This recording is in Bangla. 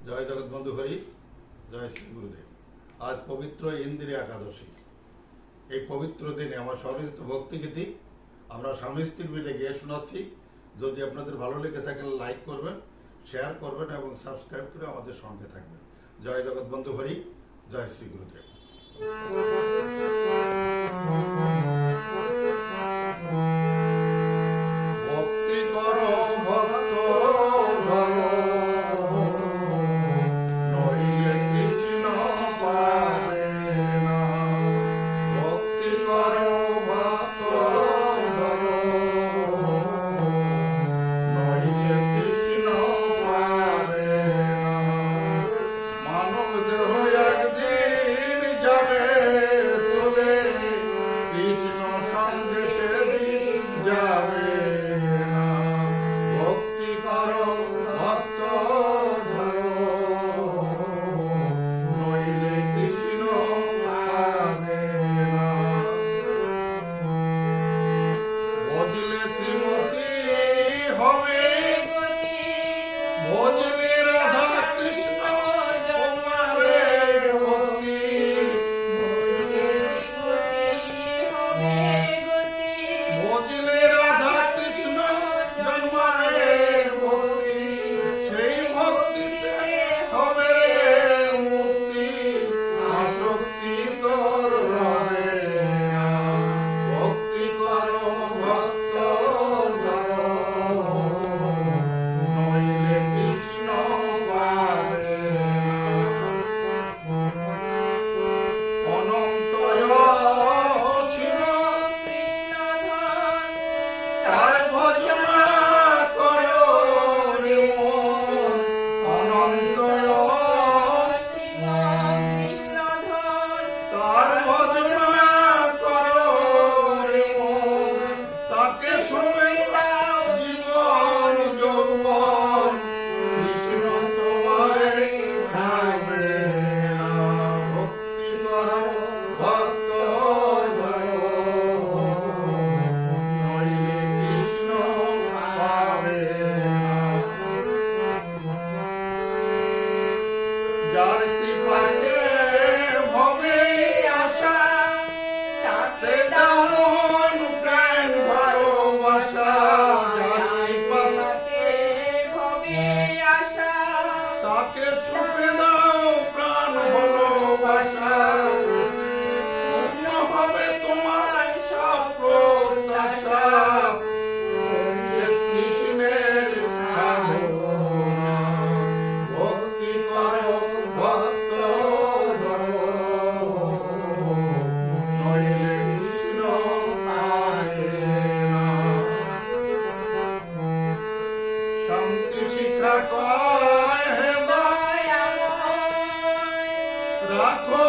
জয় জগৎবন্ধু হরি, জয় শ্রী গুরুদেব। আজ পবিত্র ইন্দ্রিয় একাদশী। এই পবিত্র দিনে আমার স্বরচিত ভক্তিগীতি আমরা স্বামী স্ত্রী মিলে গিয়ে শোনাচ্ছি। যদি আপনাদের ভালো লেগে থাকে লাইক করবেন, শেয়ার করবেন এবং সাবস্ক্রাইব করে আমাদের সঙ্গে থাকবেন। জয় জগৎবন্ধু হরি, জয় শ্রী গুরুদেব। ভক্তি করো ভক্ত ধরো, নইলে কৃষ্ণ পাবে না। ভক্তি করো ভক্ত ধরো, নইলে কৃষ্ণ পাবে না। মানব দেহ একদিন যাবে চলে, কৃষ্ণ সঙ্গে সেদিন যাবে না। ভক্তি করো ভক্ত ধরো, নইলে কৃষ্ণ পাবে না। বুঝলে শ্রীমতী হবে গতি, বুঝলে রাধা কৃষ্ণ তোমারে ভক্তি। বুঝলে রাধা কৃষ্ণ জন্মারে ভক্তি, সেই ভক্তিতে হবে মুক্তি। আসক্তি তোর রবে না। ভক্তি করো ভক্ত ধরো, নইলে কৃষ্ণ পাবে না। অনন্ত ছিল তার ভজনা করো রে মন। অনন্ত তার ভজনা করো রে মন। তাকে শুনে জীবন যৌবন, কৃষ্ণ তোমারে ছাড়বে না। ভক্তি করো ভক্ত ধরো, নইলে কৃষ্ণ পাবে না। যার কৃপাতে ভবে আশা, তাতে দাও মন প্রাণ ভালোবাসা। যার কৃপাতে তাকে ছুপে দাও প্রাণ ভালোবাসা। পূর্ণ হবে তোমার সব প্রত্যাশা। কৃষ্ণের সাধনা। ভক্তি করো ভক্ত ধরো, নইলে কৃষ্ণ পাবে না। শান্তি শিক্ষা কয় হে দয়াময়, রাখো